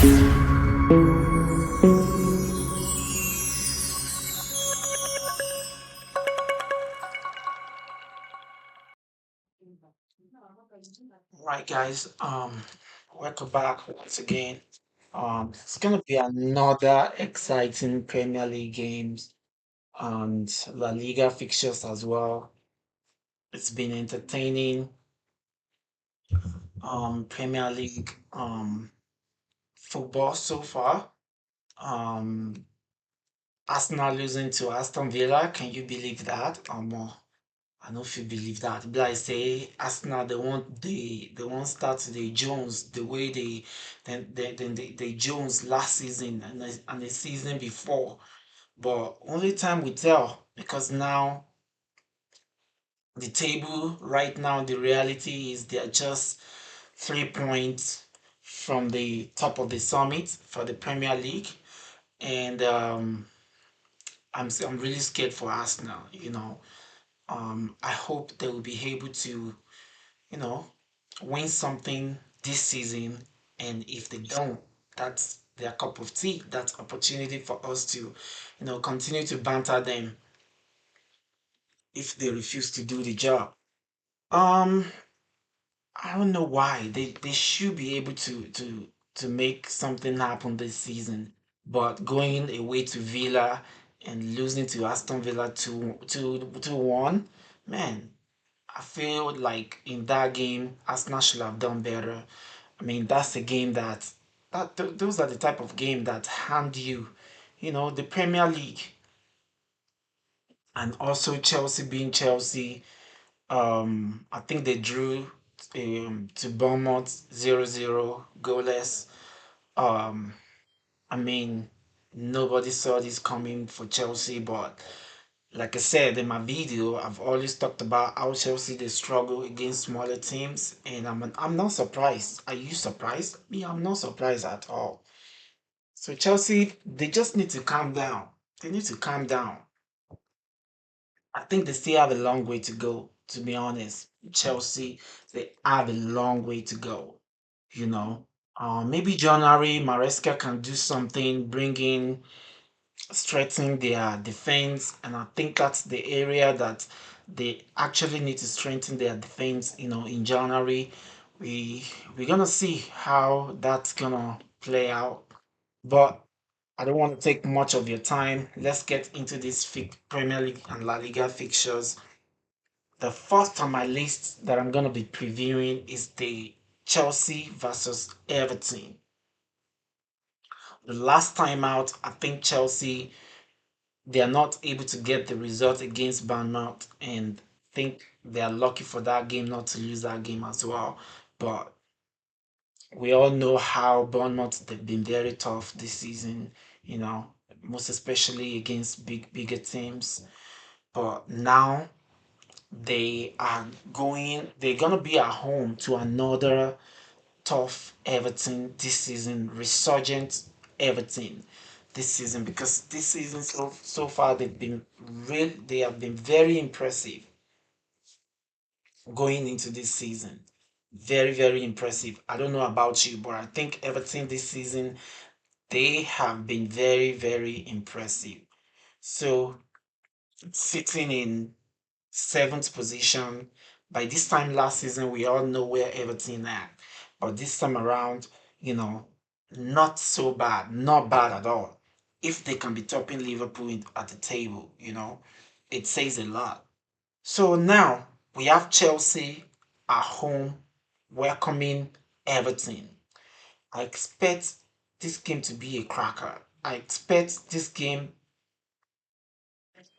Right, guys. Welcome back once again. It's gonna be another exciting Premier League games and La Liga fixtures as well. It's been entertaining. Premier League football so far. Um, Arsenal losing to Aston Villa. Can you believe that? I don't know if you believe that. But I say Arsenal they won't start the Jones the way they Jones last season and the season before. But only time will tell because now the table right now the reality is they're just 3 points from the top of the summit for the Premier League, and I'm really scared for Arsenal. I hope they will be able to you know, win something this season. And if they don't, that's their cup of tea. That's opportunity for us to, continue to banter them if they refuse to do the job. Um, I don't know why. They should be able to make something happen this season. But going away to Villa and losing to Aston Villa 2-1, man, I feel like in that game, Arsenal should have done better. I mean, that's a game those are the type of game that hand you, the Premier League, and also Chelsea being Chelsea. I think they drew to Bournemouth 0-0 goalless. Um, I mean, nobody saw this coming for Chelsea, but like I said in my video, I've always talked about how Chelsea they struggle against smaller teams, and I'm not surprised. Are you surprised? Me, I'm not surprised at all. So Chelsea, they just need to calm down. They need to calm down. I think they still have a long way to go, to be honest. Chelsea, they have a long way to go, you know. Maybe January, Maresca can do something, bring in strengthen their defense, and I think that's the area that they actually need to strengthen their defense. In January, we we're gonna see how that's gonna play out. But I don't want to take much of your time. Let's get into these Premier League and La Liga fixtures. The first on my list that I'm gonna be previewing is the Chelsea versus Everton. The last time out, I think Chelsea they are not able to get the result against Bournemouth, and think they are lucky for that game not to lose that game as well. But we all know how Bournemouth they've been very tough this season, you know, most especially against bigger teams. But now they're gonna be at home to another tough Everton this season, resurgent Everton this season, because this season so far they have been very impressive going into this season. Very, very impressive. I don't know about you, but I think Everton this season they have been very, very impressive. So sitting in seventh position. By this time last season, we all know where Everton at. But this time around, you know, not so bad, not bad at all. If they can be topping Liverpool at the table, it says a lot. So now we have Chelsea at home welcoming Everton. I expect this game to be a cracker. I expect this game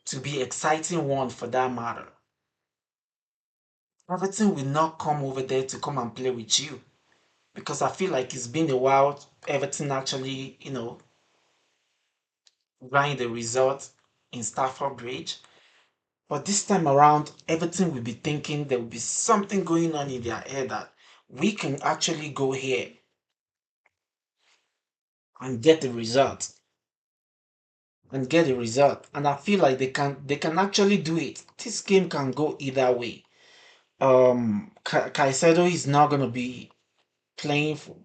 to be exciting one for that matter. Everton will not come over there to come and play with you, because I feel like it's been a while. Everton actually, grind the result in Stafford Bridge. But this time around, Everton will be thinking there will be something going on in their head that we can actually go here and get the result And I feel like they can actually do it. This game can go either way. Caicedo is not gonna be playing for,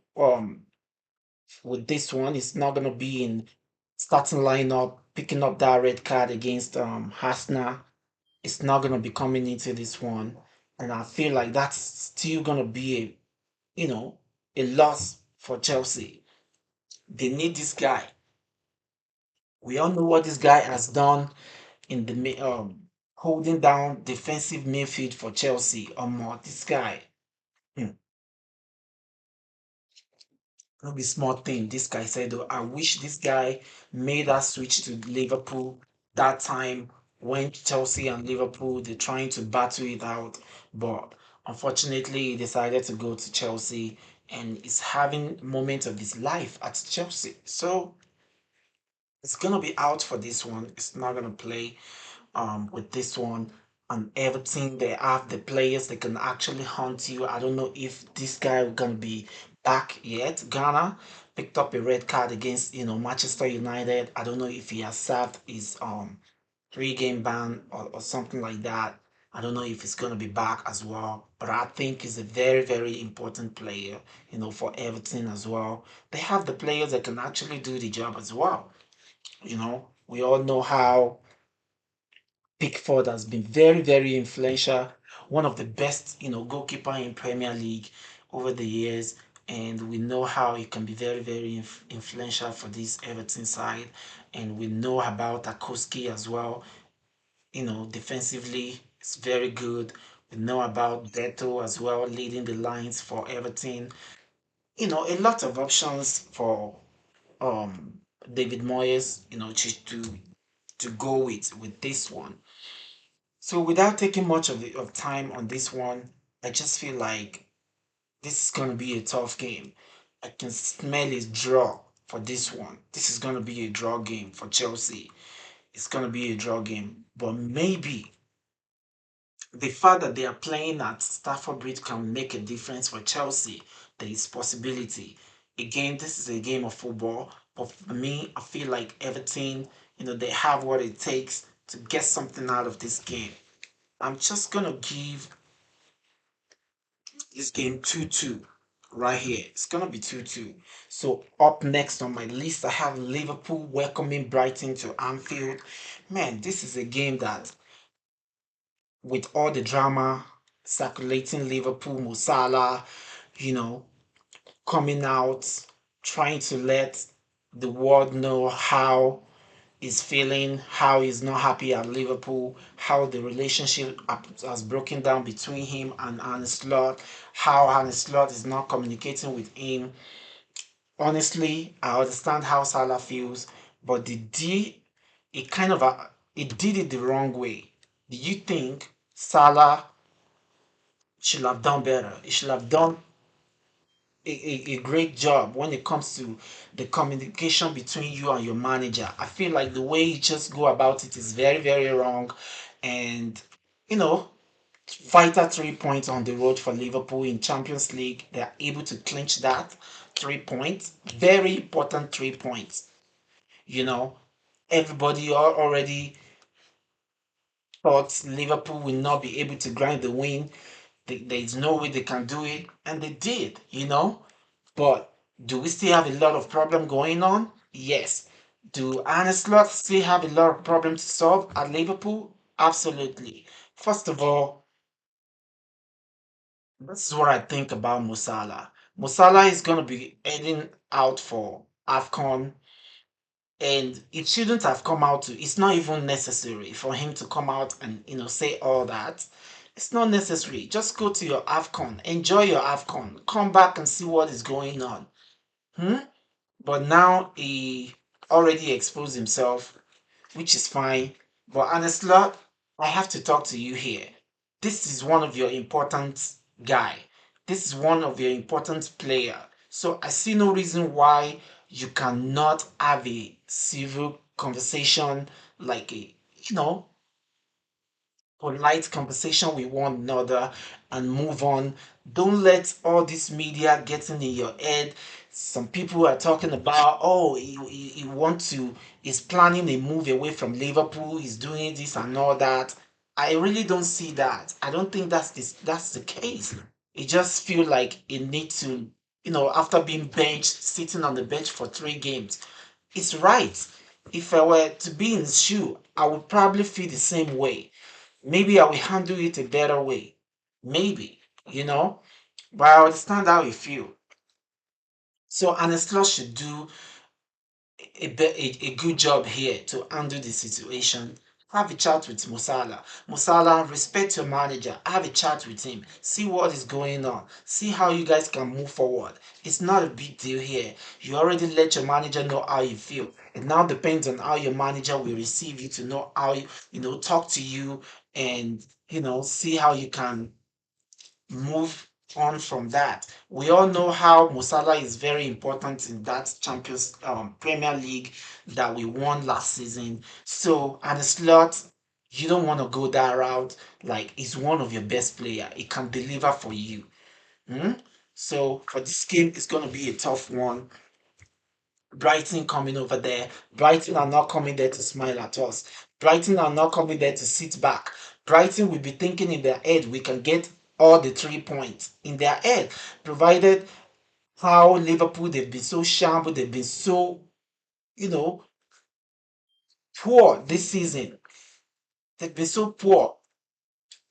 with this one. It's not gonna be in starting lineup, picking up that red card against Hasna. It's not gonna be coming into this one, and I feel like that's still gonna be you know a loss for Chelsea. They need this guy. We all know what this guy has done in the holding down defensive midfield for Chelsea. This guy, hmm, no be small thing. This guy said, "Oh, I wish this guy made that switch to Liverpool that time when Chelsea and Liverpool they're trying to battle it out, but unfortunately he decided to go to Chelsea and is having moments of his life at Chelsea. So it's gonna be out for this one. It's not gonna play with this one. And Everton, they have the players that can actually hunt you. I don't know if this guy gonna be back yet. Ghana picked up a red card against Manchester United. I don't know if he has served his 3 game ban or something like that. I don't know if he's gonna be back as well. But I think he's a very, very important player, for Everton as well. They have the players that can actually do the job as well. We all know how Pickford has been very, very influential, one of the best, goalkeeper in Premier League over the years, and we know how he can be very, very influential for this Everton side, and we know about Tarkowski as well. Defensively, it's very good. We know about Beto as well, leading the lines for Everton. A lot of options for um David Moyes, to go with this one. So without taking much of time on this one, I just feel like this is gonna be a tough game. I can smell a draw for this one. This is gonna be a draw game for Chelsea. It's gonna be a draw game. But maybe the fact that they are playing at Stafford Bridge can make a difference for Chelsea. There is possibility. Again, this is a game of football. But for me, I feel like Everton, they have what it takes to get something out of this game. I'm just gonna give this game 2-2 right here. It's gonna be 2-2. So up next on my list, I have Liverpool welcoming Brighton to Anfield. Man, this is a game that, with all the drama circulating Liverpool, Mo Salah, you know, coming out, trying to let the world know how he's feeling, how he's not happy at Liverpool, how the relationship has broken down between him and Arne Slot, how Arne Slot is not communicating with him. Honestly, I understand how Salah feels, but it kind of it did it the wrong way. Do you think Salah should have done better? He should have done a great job when it comes to the communication between you and your manager. I feel like the way you just go about it is very, very wrong. And, you know, vital 3 points on the road for Liverpool in Champions League. They're able to clinch that 3 points. Very important 3 points. You know, everybody already thought Liverpool will not be able to grind the win. There's no way they can do it. And they did. But do we still have a lot of problem going on? Yes. Do Arne Slot still have a lot of problems to solve at Liverpool? Absolutely. First of all, this is what I think about Musala. Musala is going to be heading out for AFCON, and it shouldn't have come out to, it's not even necessary for him to come out and, say all that. It's not necessary. Just go to your AFCON, enjoy your AFCON, come back and see what is going on. Hmm? But now he already exposed himself, which is fine. But honestly, I have to talk to you here. This is one of your important guy. This is one of your important player. So I see no reason why you cannot have a civil conversation, like you know, polite conversation with one another and move on. Don't let all this media getting in your head. Some people are talking about, oh, he want to, he's planning a move away from Liverpool, he's doing this and all that. I really don't see that. I don't think that's the case. It just feel like it needs to after being benched, sitting on the bench for 3 games. It's right. If I were to be in his shoe, I would probably feel the same way. Maybe I will handle it a better way. Maybe, you know. But I understand how you feel. So Aneslo should do a good job here to handle the situation. Have a chat with Musala. Musala, respect your manager. Have a chat with him. See what is going on. See how you guys can move forward. It's not a big deal here. You already let your manager know how you feel. It now depends on how your manager will receive you to know how talk to you and see how you can move on from that. We all know how Musala is very important in that Champions Premier League that we won last season. So, and a slot, you don't want to go that route. Like, he's one of your best player. He can deliver for you. Hmm? So, for this game, it's going to be a tough one. Brighton coming over there. Brighton are not coming there to smile at us. Brighton are not coming there to sit back. Brighton will be thinking in their head we can get all the 3 points in their head, provided how Liverpool they've been so shambled, they've been so you know poor this season. They've been so poor.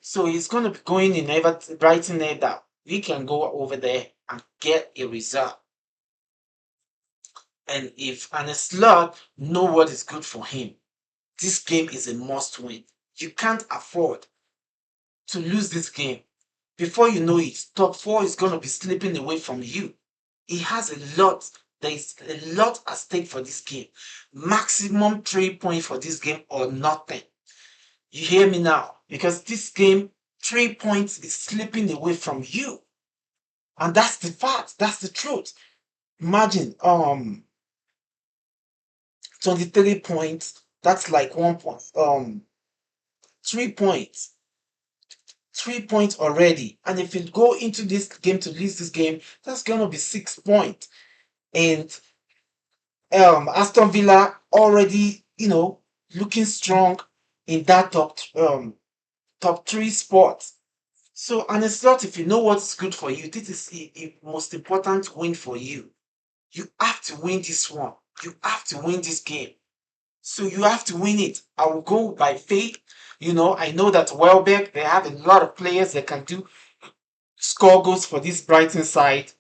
So it's going to be going in Everton, Brighton head that we can go over there and get a result. And if an slot know what is good for him, this game is a must win. You can't afford to lose this game. Before you know it, top four is going to be slipping away from you. He has a lot. There is a lot at stake for this game. Maximum 3 points for this game or nothing. You hear me now? Because this game, 3 points is slipping away from you. And that's the fact. That's the truth. Imagine 23 points. That's like 1 point. 3 points. 3 points already. And if you go into this game to lose this game, that's gonna be 6 points. And Aston Villa already, looking strong in that top three spot. So, and it's not if you know what's good for you, this is a most important win for you. You have to win this one. You have to win this game. So you have to win it. I will go by faith. I know that Welbeck, they have a lot of players that can do score goals for this Brighton side.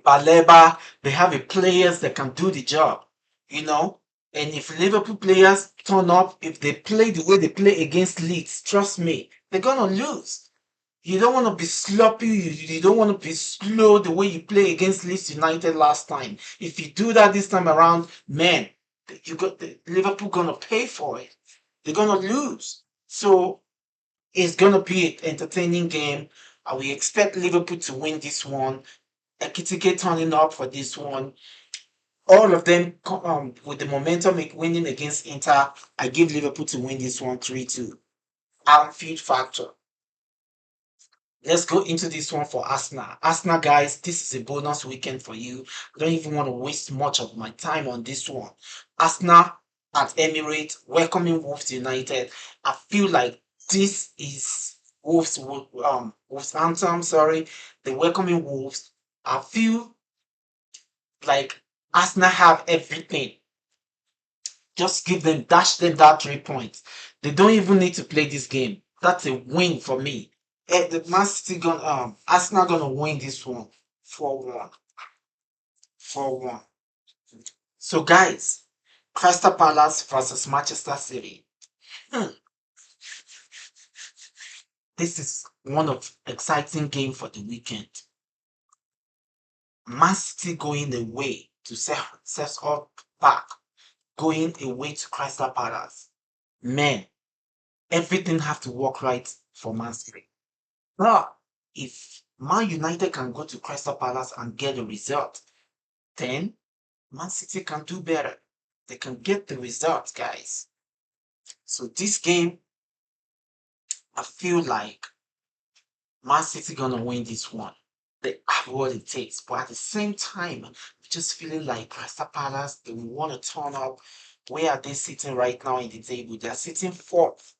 Baleba, they have a players that can do the job, you know. And if Liverpool players turn up, if they play the way they play against Leeds, trust me, they're gonna lose. You don't want to be sloppy. You don't want to be slow the way you play against Leeds United last time. If you do that this time around, man, you got the Liverpool gonna pay for it. They're gonna lose. So it's gonna be an entertaining game. We expect Liverpool to win this one. Ekitike turning up for this one. All of them with the momentum winning against Inter. I give Liverpool to win this one 3-2. Anfield factor. Let's go into this one for Arsenal. Arsenal, guys, this is a bonus weekend for you. I don't even want to waste much of my time on this one. Arsenal at Emirates, welcoming Wolves United. I feel like this is Wolves anthem, sorry. The welcoming Wolves. I feel like Arsenal have everything. Just dash them that 3 points. They don't even need to play this game. That's a win for me. The Man City gonna Arsenal gonna win this one 4-1. 4-1. So guys, Crystal Palace versus Manchester City. Hmm, this is one of exciting game for the weekend. Man City going away to set up back, going away to Crystal Palace. Man, everything have to work right for Man City. But if Man United can go to Crystal Palace and get a result, then Man City can do better. They can get the result, guys. So this game, I feel like Man City gonna win this one. They have what it takes, but at the same time, I'm just feeling like Crystal Palace, they want to turn up. Where are they sitting right now in the table? They're sitting fourth.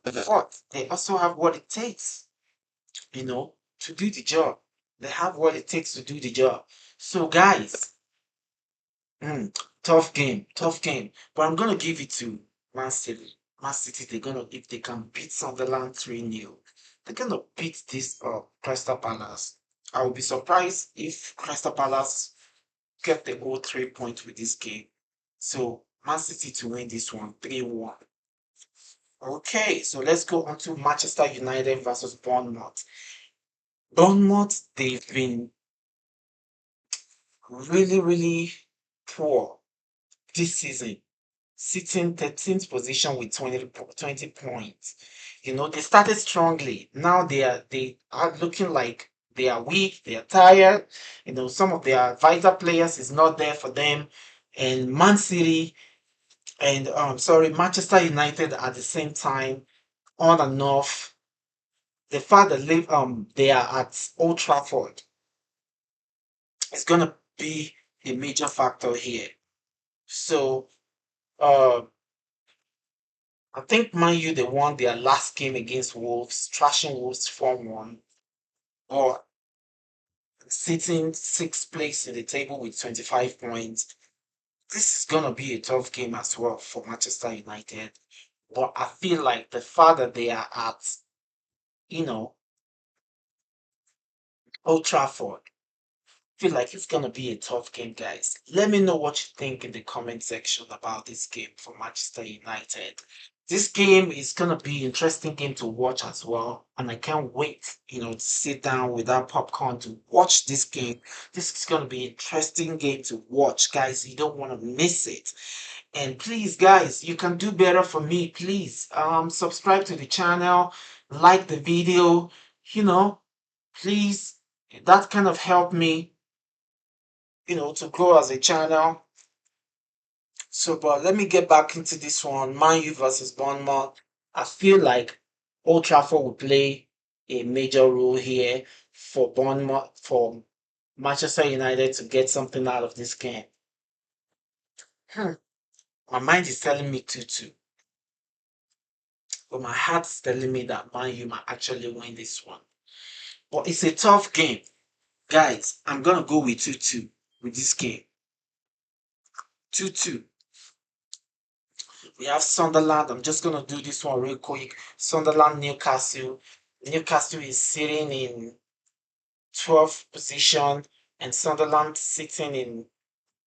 Fourth. They also have what it takes, to do the job. They have what it takes to do the job. So, guys, mm, tough game, tough game. But I'm gonna give it to Man City. Man City, they're gonna if they can beat Sunderland 3-0, they're gonna beat this Crystal Palace. I will be surprised if Crystal Palace get the whole 3 points with this game. So Man City to win this one 3-1. Okay, so let's go on to Manchester United versus Bournemouth. Bournemouth, they've been really, really poor this season, sitting 13th position with 20 points. You know, they started strongly. Now they are looking like they are weak, they are tired. You know, some of their vital players is not there for them. And Man City and sorry, Manchester United at the same time, on and off. The fact that they are at Old Trafford is gonna be a major factor here. So uh I think Man U they won their last game against Wolves, trashing Wolves 4-1, or sitting sixth place in the table with 25 points. This is gonna be a tough game as well for Manchester United. But I feel like the fact that they are at, you know, Old Trafford, feel like it's gonna be a tough game, guys. Let me know what you think in the comment section about this game for Manchester United. This game is gonna be an interesting game to watch as well, and I can't wait, to sit down with that popcorn to watch this game. This is gonna be an interesting game to watch, guys. You don't want to miss it. And please, guys, you can do better for me. Please, subscribe to the channel, like the video. You know, please, that kind of help me to grow as a channel. So, but let me get back into this one. Man U versus Bournemouth. I feel like Old Trafford will play a major role here for Bournemouth, for Manchester United to get something out of this game. Hmm. My mind is telling me 2-2, but my heart is telling me that Man U might actually win this one. But it's a tough game. Guys, I'm going to go with 2-2 with this game. 2-2. We have Sunderland. I'm just gonna do this one real quick. Sunderland, Newcastle. Newcastle is sitting in 12th position, and Sunderland sitting in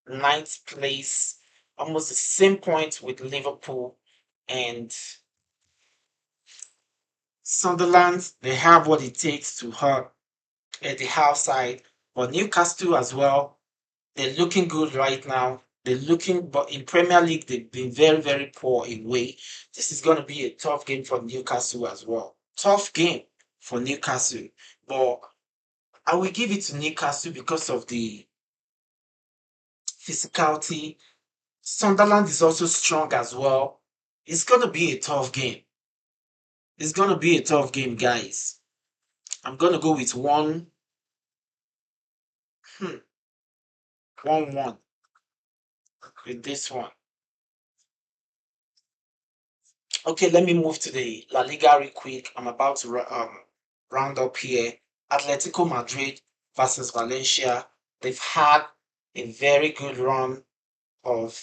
ninth place, almost the same point with Liverpool. And Sunderland, they have what it takes to hurt at the outside, but Newcastle as well. They're looking good right now. They're looking, but in Premier League, they've been very, very poor away. This is going to be a tough game for Newcastle as well. Tough game for Newcastle, but I will give it to Newcastle because of the physicality. Sunderland is also strong as well. It's going to be a tough game. It's going to be a tough game, guys. I'm going to go with 1-1 with this one. Okay, let me move to the La Liga real quick. I'm about to round up here. Atletico Madrid versus Valencia. They've had a very good run of,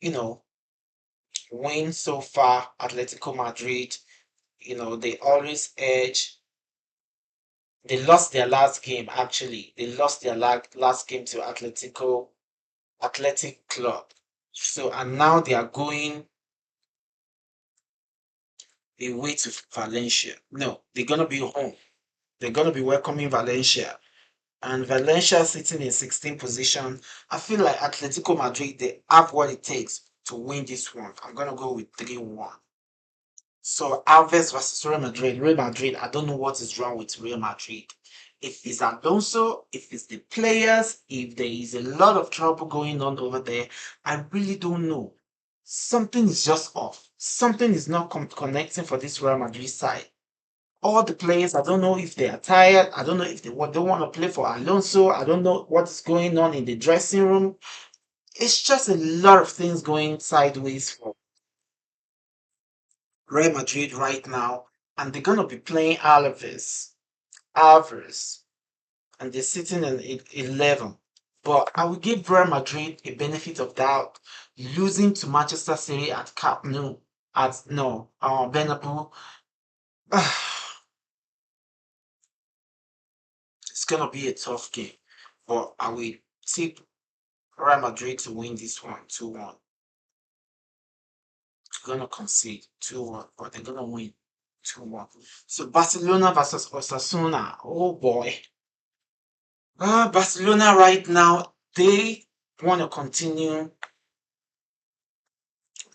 you know, wins so far. Atletico Madrid, they always edge. They lost their last game, actually. They lost their last game to Athletic Club. So, and now they are going away to Valencia. No, they're going to be home. They're going to be welcoming Valencia. And Valencia sitting in 16th position. I feel like Atletico Madrid, they have what it takes to win this one. I'm going to go with 3-1. So Alves versus Real Madrid. Real Madrid, I don't know what is wrong with Real Madrid. If it's Alonso, if it's the players, if there is a lot of trouble going on over there, I really don't know. Something is just off. Something is not connecting for this Real Madrid side. All the players, I don't know if they are tired. I don't know if they don't want to play for Alonso. I don't know what is going on in the dressing room. It's just a lot of things going sideways for Real Madrid right now. And they're going to be playing Alves. Alvarez. and they're sitting in 11. But I will give Real Madrid a benefit of doubt. Losing to Manchester City at Camp Nou, at no, Bernabeu, it's gonna be a tough game. But I will tip Real Madrid to win this one 2-1. They're gonna concede 2-1, but they're gonna win 2-1. So Barcelona versus Osasuna. Oh boy. Barcelona right now, they want to continue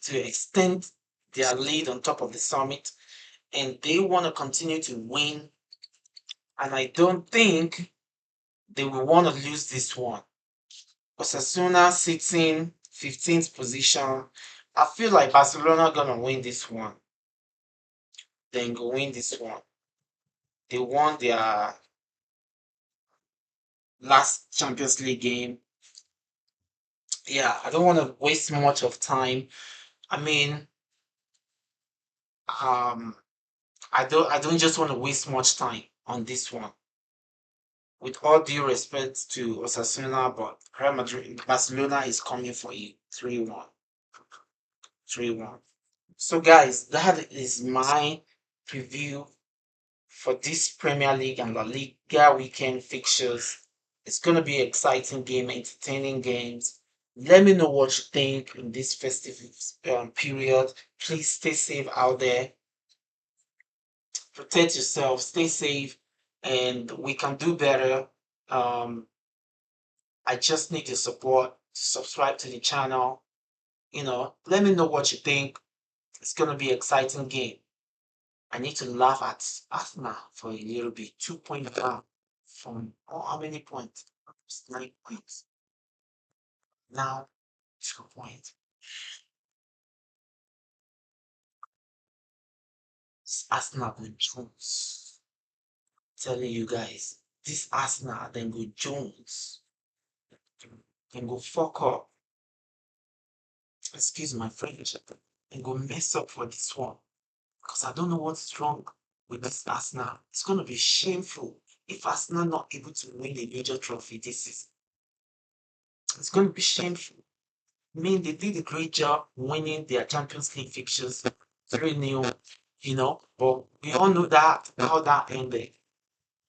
to extend their lead on top of the summit, and they want to continue to win. And I don't think they will want to lose this one. Osasuna sitting 15th position. I feel like Barcelona gonna win this one. Then go win this one. They won their last Champions League game. Yeah, I don't want to waste much of time. I mean, um, I don't just want to waste much time on this one. With all due respect to Osasuna, but Real Madrid, Barcelona is coming for you. 3-1. 3-1. So guys, that is my preview for this Premier League and La Liga weekend fixtures. It's gonna be an exciting game, entertaining games. Let me know what you think in this festive period. Please stay safe out there. Protect yourself. Stay safe, and we can do better. Um, I just need your support. Subscribe to the channel. Let me know what you think. It's gonna be an exciting game. I need to laugh at Arsenal for a little bit. 2 point down from how many points? It's 9 points. Now 2 points. It's Arsenal with Jones. Telling you guys, this Arsenal then go Jones. Then go fuck up. Excuse my French. And go mess up for this one. Because I don't know what's wrong with this Arsenal. It's gonna be shameful if Arsenal not able to win a major trophy this season. It's gonna be shameful. I mean, they did a great job winning their Champions League fixtures 3-0, but we all know that how that ended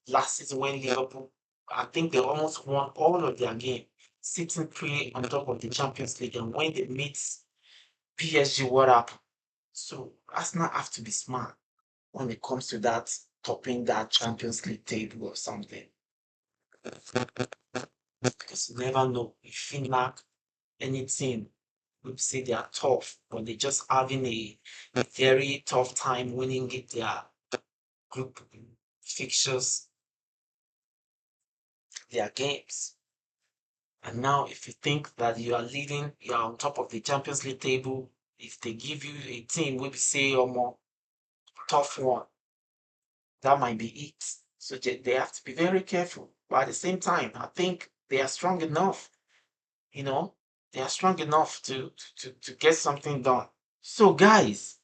last season when Liverpool, I think they almost won all of their game, sitting pretty on top of the Champions League, and when they meet PSG, what happened? So Arsenal have to be smart when it comes to that topping that Champions League table or something. Because you never know if you knock anything, we say they are tough, but they're just having a very tough time winning their group fixtures, their games. And now, if you think that you are leading, you are on top of the Champions League table, if they give you a team, we say, or more tough one, that might be it. So they have to be very careful. But at the same time, I think they are strong enough, you know, they are strong enough to get something done. So, guys,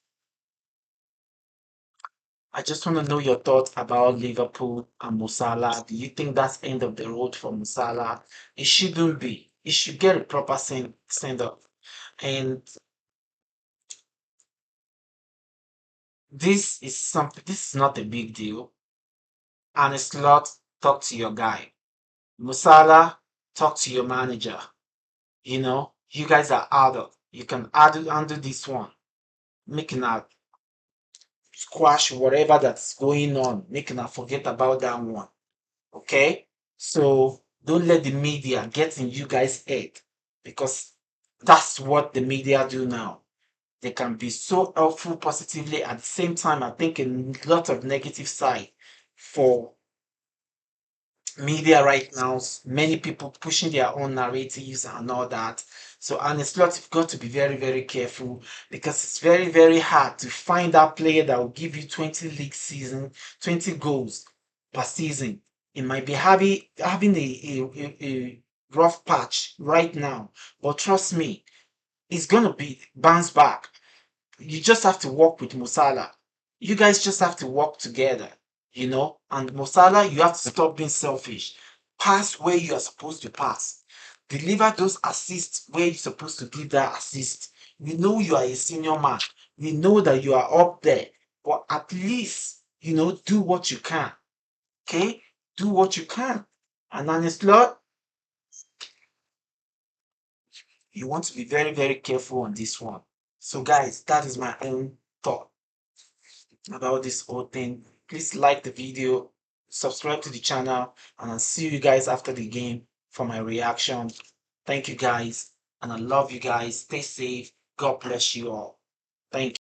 I just want to know your thoughts about Liverpool and Musala. Do you think that's end of the road for Musala? It shouldn't be. It should get a proper send up. And this is something. This is not a big deal. And it's not talk to your guy. Musala, talk to your manager. You guys are adult. You can handle this one. Making a squash whatever that's going on. Making a forget about that one. Okay? So don't let the media get in you guys' head, because that's what the media do now. They can be so helpful positively, at the same time, I think a lot of negative side for media right now. Many people pushing their own narratives and all that. So, and it's lot you've got to be very, very careful, because it's very, very hard to find that player that will give you 20 league season, 20 goals per season. It might be having a rough patch right now, but trust me, it's gonna be bounce back. You just have to work with Musala. You guys just have to work together, And Musala, you have to stop being selfish. Pass where you are supposed to pass. Deliver those assists where you're supposed to give that assist. We know you are a senior man. We know that you are up there. But at least, do what you can. Okay? Do what you can. And honestly, Lord, you want to be very, very careful on this one. So, guys, that is my own thought about this whole thing. Please like the video, subscribe to the channel, and I'll see you guys after the game for my reaction. Thank you guys, and I love you guys. Stay safe. God bless you all. Thank you.